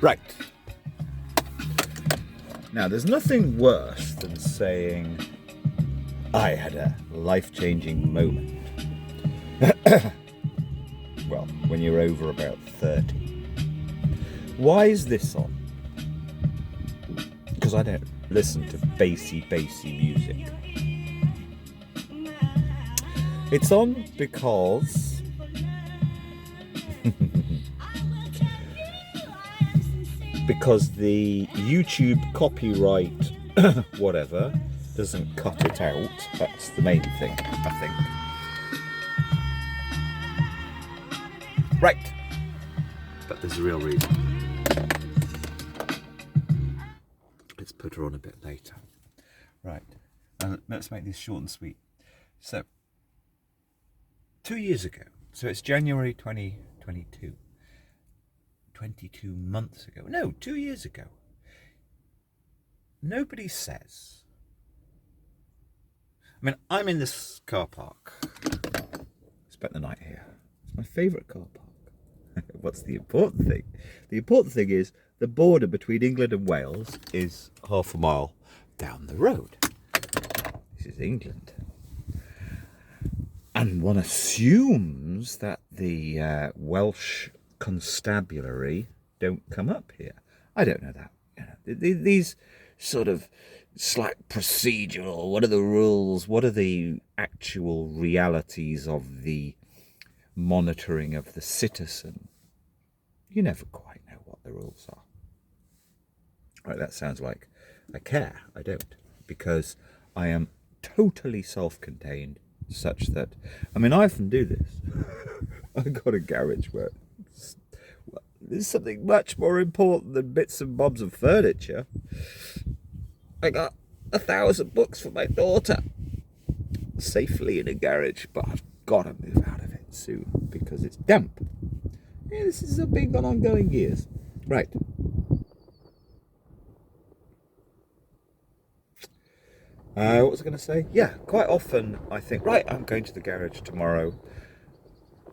Right. Now, there's nothing worse than saying, I had a life-changing moment. Well, when you're over about 30. Why is this on? Because I don't listen to bassy music. It's on because because the YouTube copyright whatever doesn't cut it out. That's the main thing, I think. Right. But there's a real reason. Let's put her on a bit later. Right. And let's make this short and sweet. So, 2 years ago, so it's January 2022. 22 months ago. No, 2 years ago. Nobody says. I mean, I'm in this car park. Spent the night here. It's my favourite car park. What's the important thing? The important thing is the border between England and Wales is half a mile down the road. This is England. And one assumes that the Welsh constabulary don't come up here. I don't know that. You know, these sort of slack procedural, what are the rules? What are the actual realities of the monitoring of the citizen? You never quite know what the rules are. Right, that sounds like I care. I don't, because I am totally self-contained, such that, I mean, I often do this. I've got a garage where there's something much more important than bits and bobs of furniture. I got 1,000 books for my daughter safely in a garage, but I've got to move out of it soon because it's damp. Yeah, this has been on ongoing years. Right. What was I going to say? Yeah, quite often I think, right, I'm going to the garage tomorrow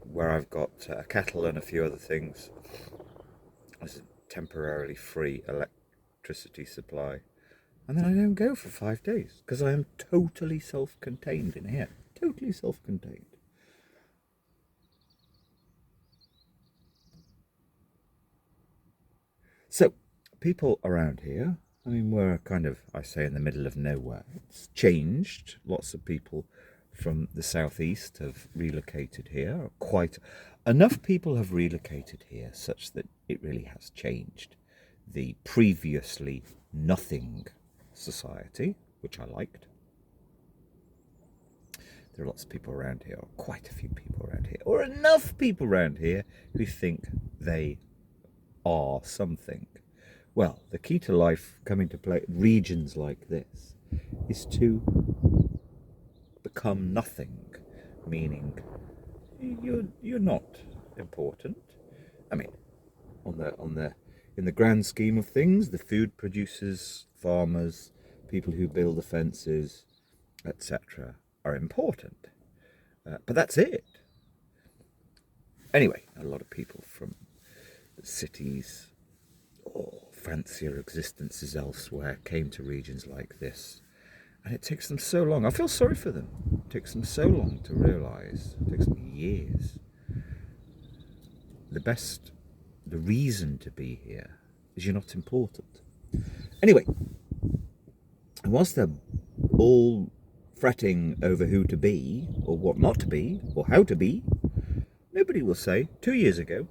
where I've got a kettle and a few other things. There's a temporarily free electricity supply. And then I don't go for 5 days because I am totally self-contained in here. Totally self-contained. So, people around here, I mean, we're kind of, I say, in the middle of nowhere. It's changed. Lots of people from the southeast have relocated here. Quite enough people have relocated here such that it really has changed the previously nothing society, which I liked. There are lots of people around here, or quite a few people around here, or enough people around here who think they are something. Well, the key to life coming to play regions like this is to become nothing, meaning you're not important. I mean, in the grand scheme of things, the food producers, farmers, people who build the fences, etc., are important. But that's it. Anyway, a lot of people from cities or fancier existences elsewhere came to regions like this. And it takes them so long. I feel sorry for them. It takes them so long to realise. It takes them years. The reason to be here is you're not important. Anyway, whilst they're all fretting over who to be, or what not to be, or how to be, nobody will say, 2 years ago,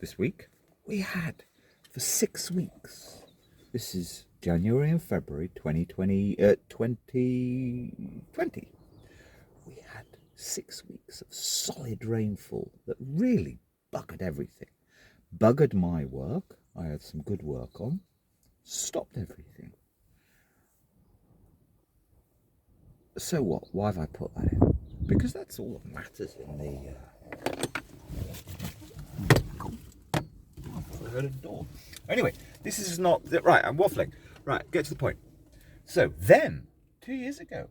this week, we had, for 6 weeks, this is January and February 2020, we had 6 weeks of solid rainfall that really buggered everything. Buggered my work. I had some good work on. Stopped everything. So what? Why have I put that in? Because that's all that matters in the... I heard a door. Anyway, this is not... Right, I'm waffling. Right, get to the point. So then, 2 years ago,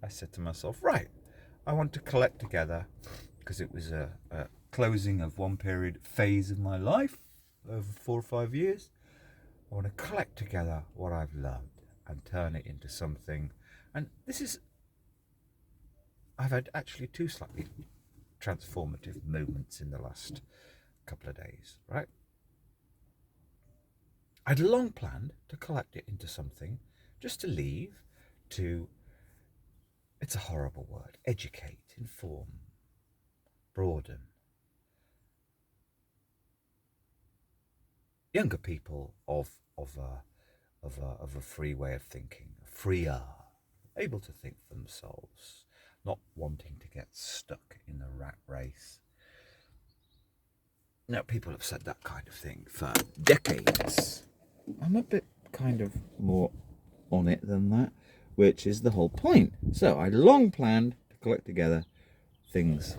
I said to myself, right, I want to collect together, because it was a closing of one phase of my life, over 4 or 5 years. I want to collect together what I've learned and turn it into something. And I've had actually 2 slightly transformative moments in the last couple of days, right? I'd long planned to collect it into something just to leave to, it's a horrible word, educate, inform, broaden younger people of a free way of thinking, freer, able to think for themselves, not wanting to get stuck in the rat race. Now, people have said that kind of thing for decades. I'm a bit kind of more on it than that, which is the whole point. So I long planned to collect together things,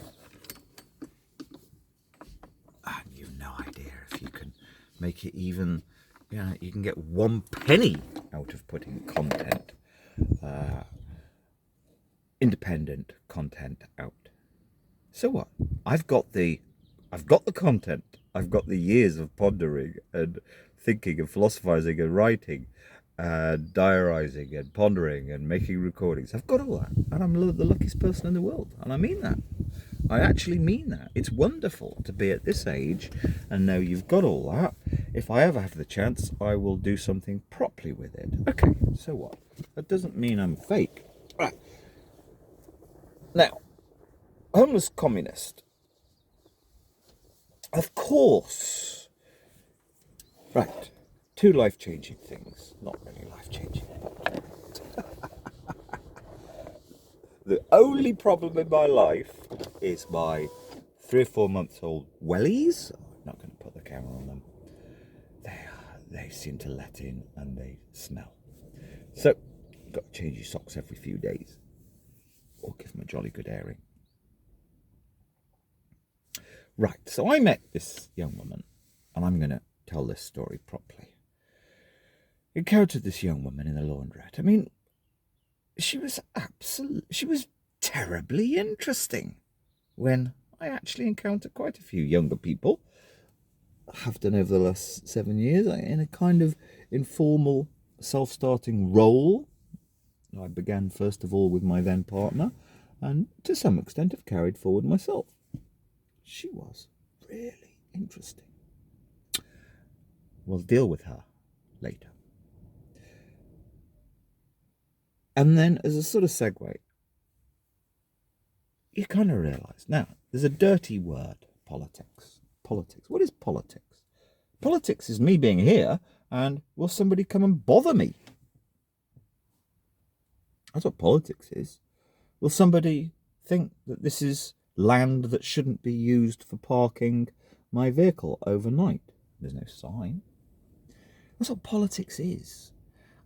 and you've no idea if you can make it even, you can get 1 penny out of putting content, independent content out. So what? I've got the content. I've got the years of pondering and thinking and philosophizing and writing and diarizing and pondering and making recordings. I've got all that, and I'm the luckiest person in the world, and I mean that. I actually mean that. It's wonderful to be at this age and know you've got all that. If I ever have the chance, I will do something properly with it. Okay, so what? That doesn't mean I'm fake. Right. Now, homeless communist. Of course. Right. 2 life-changing things. Not really life-changing. The only problem in my life is my 3 or 4 months old wellies. I'm not going to put the camera on them. They seem to let in and they smell. So, got to change your socks every few days, or give them a jolly good airing. Right, so I met this young woman, and I'm going to tell this story properly. Encountered this young woman in the laundrette. I mean, she was terribly interesting. When I actually encountered quite a few younger people, have done over the last 7 years, in a kind of informal self-starting role. I began first of all with my then partner, and to some extent have carried forward myself. She was really interesting. We'll deal with her later. And then, as a sort of segue, you kind of realise, now, there's a dirty word, politics. Politics. What is politics? Politics is me being here, and will somebody come and bother me? That's what politics is. Will somebody think that this is land that shouldn't be used for parking my vehicle overnight? There's no sign. That's what politics is.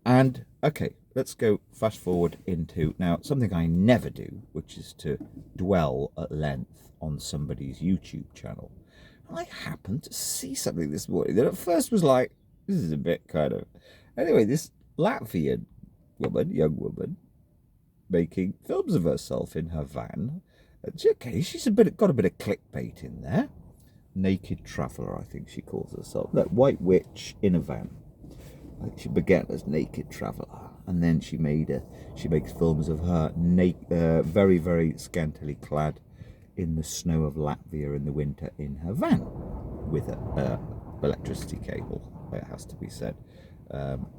And, okay, let's go fast forward into, now, something I never do, which is to dwell at length on somebody's YouTube channel. And I happened to see something this morning that at first was like, this is a bit kind of... Anyway, this Latvian woman, young woman, making films of herself in her van. Okay, she's got a bit of clickbait in there. Naked traveller, I think she calls herself. No, white witch in a van. She began as naked traveller, and then she makes films of her very, very scantily clad in the snow of Latvia in the winter in her van with a electricity cable. It has to be said.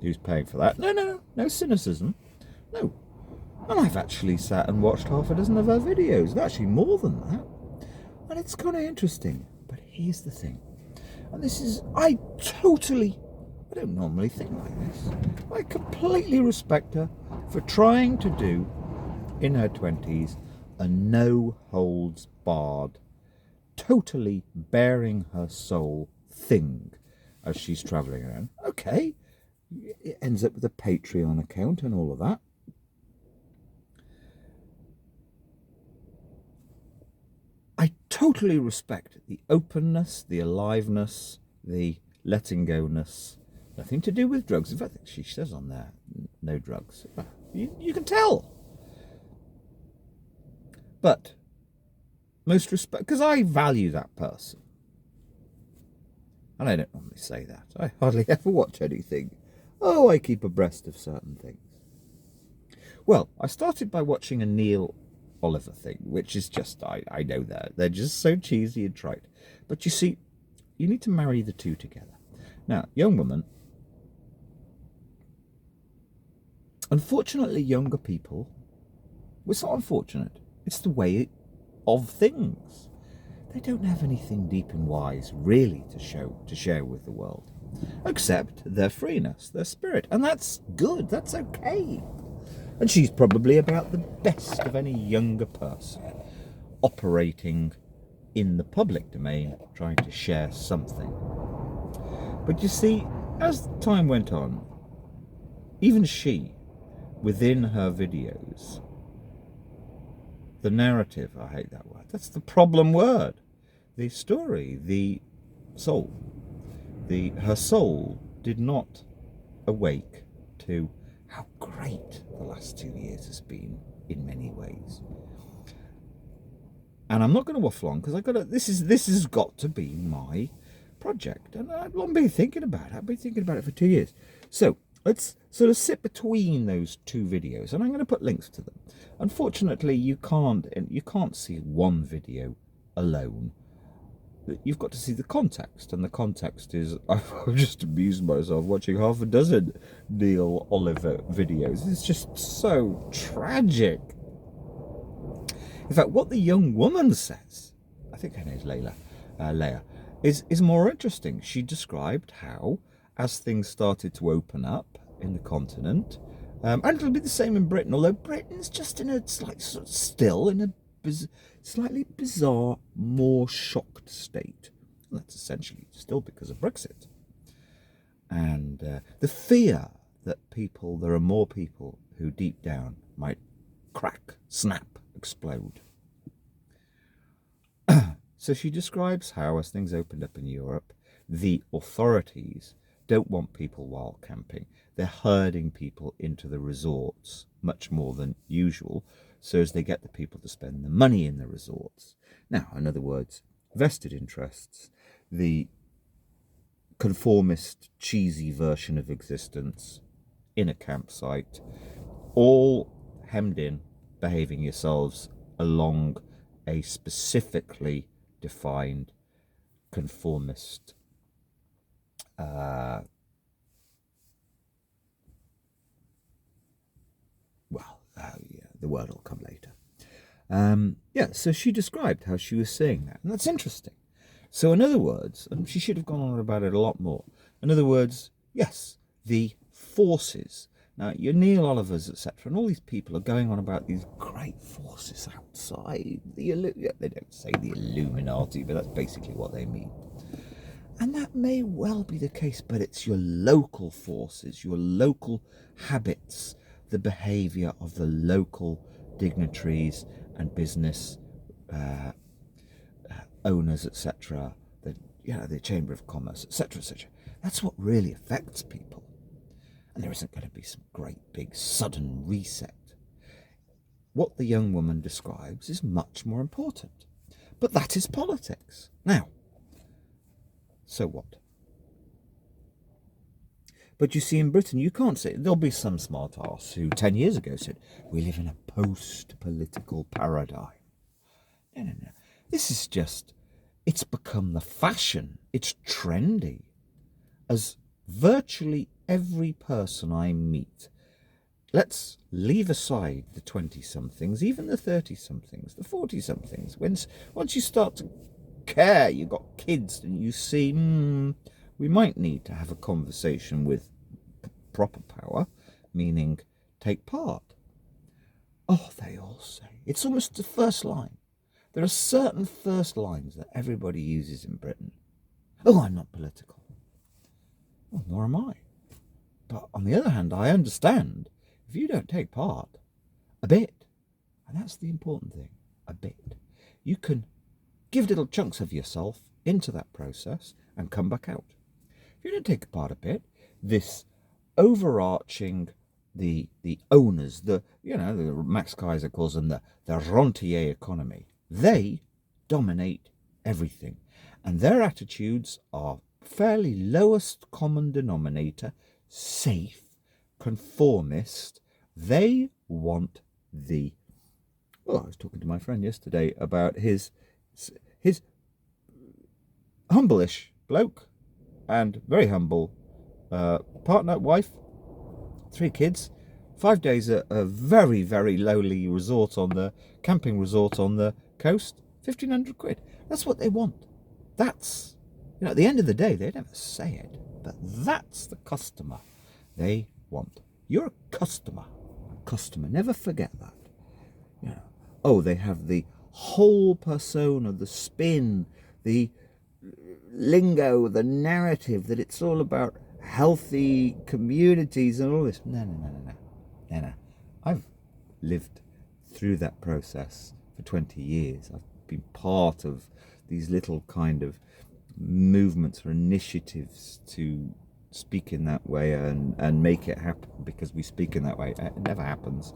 Who's paying for that? No cynicism. No. And I've actually sat and watched half a dozen of her videos, actually more than that. And it's kind of interesting. But here's the thing. And this is, I don't normally think like this. I completely respect her for trying to do, in her 20s, a no-holds-barred, totally bearing her soul thing as she's travelling around. Okay, it ends up with a Patreon account and all of that. I totally respect the openness, the aliveness, the letting go-ness. Nothing to do with drugs. In fact, she says on there, no drugs. You can tell. But most respect, because I value that person. And I don't normally say that. I hardly ever watch anything. Oh, I keep abreast of certain things. Well, I started by watching a Neil Oliver thing, which is just, I know that. They're just so cheesy and trite. But you see, you need to marry the two together. Now, young woman, unfortunately, younger people, well, it's not unfortunate, it's the way of things. They don't have anything deep and wise really to share with the world, except their freeness, their spirit, and that's good. That's okay. And she's probably about the best of any younger person operating in the public domain, trying to share something. But you see, as time went on, even she, within her videos, the narrative, I hate that word, that's the problem word. The story, the soul, her soul did not awake to how great the last 2 years has been in many ways. And I'm not going to waffle on because this has got to be my project, and I've long been thinking about it. I've been thinking about it for 2 years. So let's sort of sit between those two videos, and I'm going to put links to them. Unfortunately, you can't see one video alone. You've got to see the context, and the context is I've just amused myself watching half a dozen Neil Oliver videos. It's just so tragic. In fact, what the young woman says, I think her name's Leia, is more interesting. She described how, as things started to open up in the continent, and it'll be the same in Britain, although Britain's just in a still in a slightly bizarre, more shocked state. And that's essentially still because of Brexit. And the fear that there are more people who deep down might crack, snap, explode. So she describes how, as things opened up in Europe, the authorities don't want people wild camping. They're herding people into the resorts much more than usual, so as they get the people to spend the money in the resorts. Now, in other words, vested interests, the conformist, cheesy version of existence in a campsite, all hemmed in, behaving yourselves along a specifically defined conformist the word will come later. So she described how she was seeing that, and that's interesting. So in other words, and she should have gone on about it a lot more, in other words, yes, the forces. Now, your Neil Olivers, etc., and all these people are going on about these great forces outside. They don't say the Illuminati, but that's basically what they mean. And that may well be the case, but it's your local forces, your local habits, the behaviour of the local dignitaries and business owners, etc., the Chamber of Commerce, etc., etc. That's what really affects people. And there isn't going to be some great big sudden reset. What the young woman describes is much more important. But that is politics. Now, so what? But you see, in Britain, you can't say, there'll be some smart arse who 10 years ago said, we live in a post-political paradigm. No. This is just, it's become the fashion. It's trendy. As virtually every person I meet, let's leave aside the 20-somethings, even the 30-somethings, the 40-somethings. Once you start to care, you've got kids, and you see, we might need to have a conversation with proper power, meaning take part. Oh, they all say. It's almost the first line. There are certain first lines that everybody uses in Britain. Oh, I'm not political. Well, nor am I. But on the other hand, I understand if you don't take part, a bit, and that's the important thing, a bit, you can give little chunks of yourself into that process and come back out. If you don't take part a bit, this overarching, the owners, the Max Kaiser calls them the rentier economy, they dominate everything, and their attitudes are fairly lowest common denominator, safe, conformist. They want the... Well, I was talking to my friend yesterday about his humble-ish bloke and very humble partner, wife, 3 kids, 5 days at a very, very lowly camping resort on the coast, 1,500 quid. That's what they want. That's, at the end of the day, they never say it, but that's the customer they want. You're a customer. Never forget that. Oh, they have the whole persona, the spin, the lingo, the narrative that it's all about healthy communities and all this. No. I've lived through that process for 20 years. I've been part of these little kind of movements or initiatives to speak in that way and make it happen because we speak in that way. It never happens.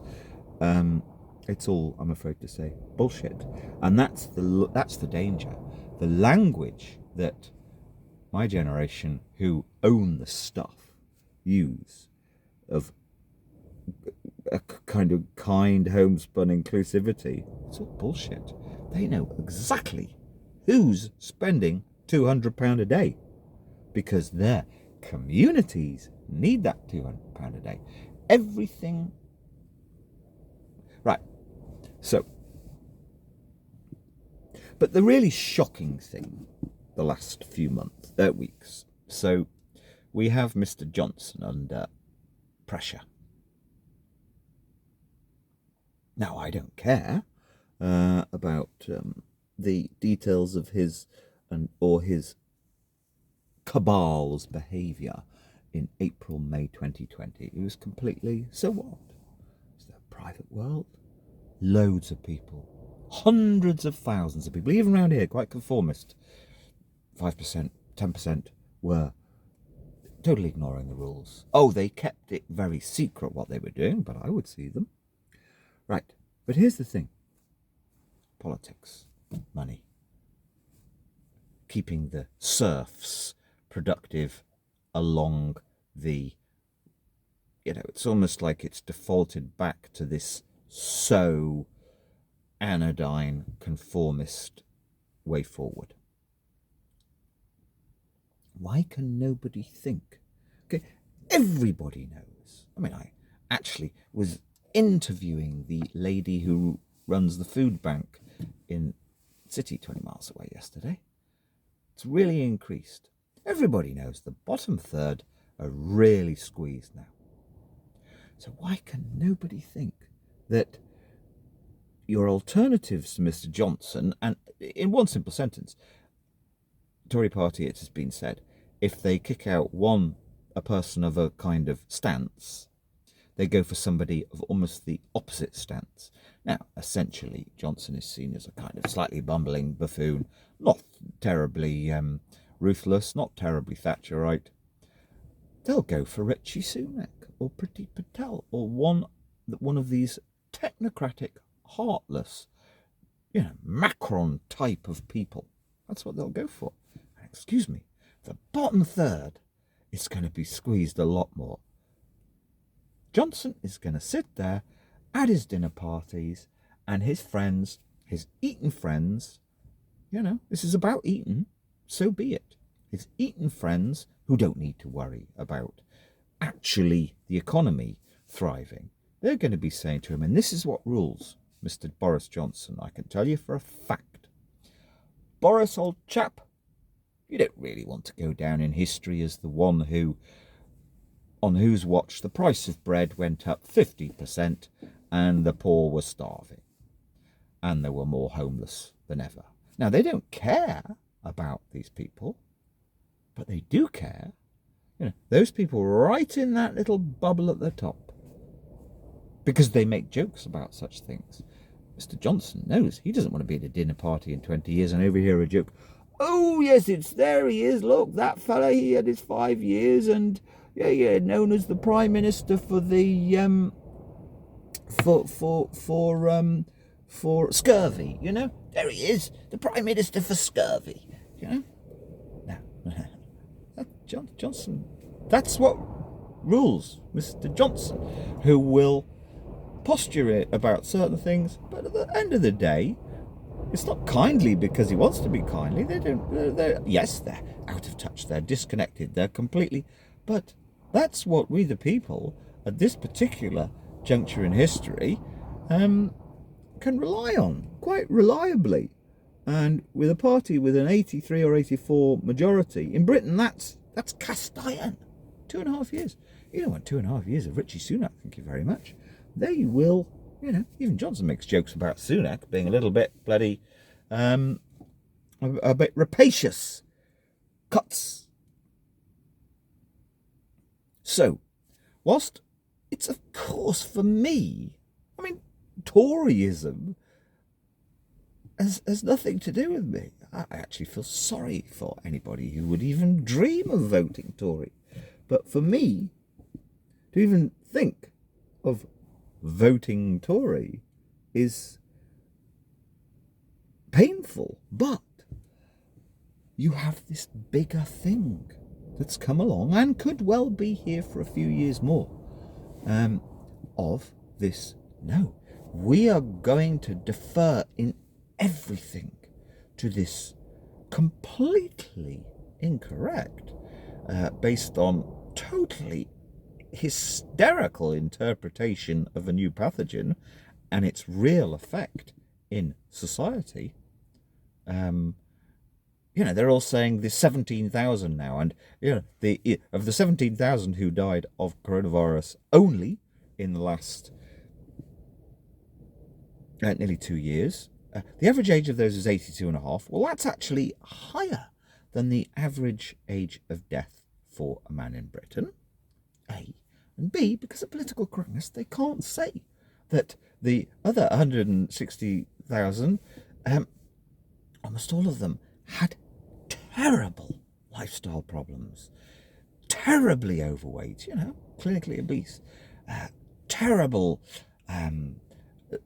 It's all, I'm afraid to say, bullshit. And that's the danger. The language that my generation who own the stuff use of a kind of kind homespun inclusivity, it's all bullshit. They know exactly who's spending £200 a day because their communities need that £200 a day. Everything. Right. So, but the really shocking thing the last few weeks, so we have Mr. Johnson under pressure. Now, I don't care about the details of his cabal's behaviour in April, May 2020. It was completely, so what? It's the private world. Loads of people, hundreds of thousands of people, even around here, quite conformist. 5%, 10% were totally ignoring the rules. Oh, they kept it very secret what they were doing, but I would see them. Right, but here's the thing. Politics, money, keeping the serfs productive along the, it's almost like it's defaulted back to this so anodyne conformist way forward. Why can nobody think? Okay, everybody knows. I mean, I actually was interviewing the lady who runs the food bank in City 20 miles away yesterday. It's really increased. Everybody knows the bottom third are really squeezed now. So why can nobody think that your alternatives to Mr. Johnson, and in one simple sentence, Tory party, it has been said, if they kick out a person of a kind of stance, they go for somebody of almost the opposite stance. Now, essentially, Johnson is seen as a kind of slightly bumbling buffoon, not terribly ruthless, not terribly Thatcherite. They'll go for Rishi Sunak or Priti Patel or one of these technocratic, heartless, Macron type of people. That's what they'll go for. Excuse me, the bottom third is going to be squeezed a lot more. Johnson is going to sit there at his dinner parties and his friends, his Eton friends, this is about Eton, so be it. His Eton friends who don't need to worry about actually the economy thriving. They're going to be saying to him, and this is what rules, Mr. Boris Johnson, I can tell you for a fact. Boris, old chap, you don't really want to go down in history as the one on whose watch the price of bread went up 50% and the poor were starving. And there were more homeless than ever. Now, they don't care about these people, but they do care. Those people right in that little bubble at the top. Because they make jokes about such things. Mr. Johnson knows he doesn't want to be at a dinner party in 20 years and overhear a joke. Oh, yes, it's there he is. Look, that fella, he had his 5 years and, known as the Prime Minister for the, for scurvy, There he is, the Prime Minister for scurvy, No. Johnson. That's what rules, Mr. Johnson, who will posturate about certain things, but at the end of the day, it's not kindly because he wants to be kindly. They don't. Yes, they're out of touch. They're disconnected. They're completely. But that's what we, the people, at this particular juncture in history, can rely on quite reliably. And with a party with an 83 or 84 majority in Britain, that's cast iron. 2.5 years. You don't want 2.5 years of Richie Sunak. Thank you very much. They will. Even Johnson makes jokes about Sunak being a little bit bloody, a bit rapacious. Cuts. So, whilst it's of course for me, I mean, Toryism has nothing to do with me. I actually feel sorry for anybody who would even dream of voting Tory. But for me, to even think of voting Tory is painful, but you have this bigger thing that's come along and could well be here for a few years more, of this. No, we are going to defer in everything to this completely incorrect, based on totally hysterical interpretation of a new pathogen and its real effect in society. They're all saying there's 17,000 now, and of the 17,000 who died of coronavirus only in the last nearly 2 years, the average age of those is 82.5. Well, that's actually higher than the average age of death for a man in Britain. A. And B, because of political correctness, they can't say that the other 160,000, almost all of them, had terrible lifestyle problems, terribly overweight, clinically obese, terrible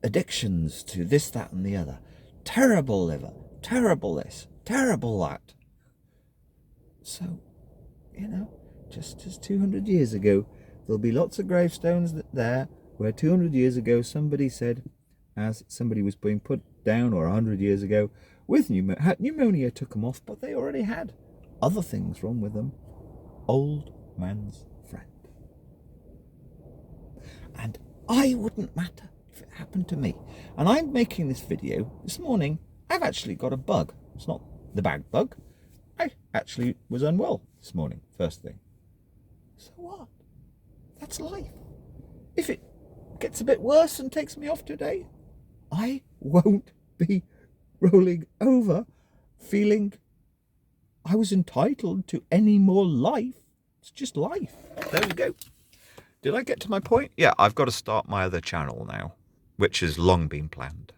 addictions to this, that, and the other, terrible liver, terrible this, terrible that. So, just as 200 years ago, there'll be lots of gravestones there where 200 years ago somebody said, as somebody was being put down, or 100 years ago, with pneumonia took them off, but they already had other things wrong with them. Old man's friend. And I wouldn't matter if it happened to me. And I'm making this video this morning. I've actually got a bug. It's not the bag bug. I actually was unwell this morning, first thing. So what? That's life. If it gets a bit worse and takes me off today, I won't be rolling over feeling I was entitled to any more life. It's just life. There we go. Did I get to my point? Yeah, I've got to start my other channel now, which has long been planned.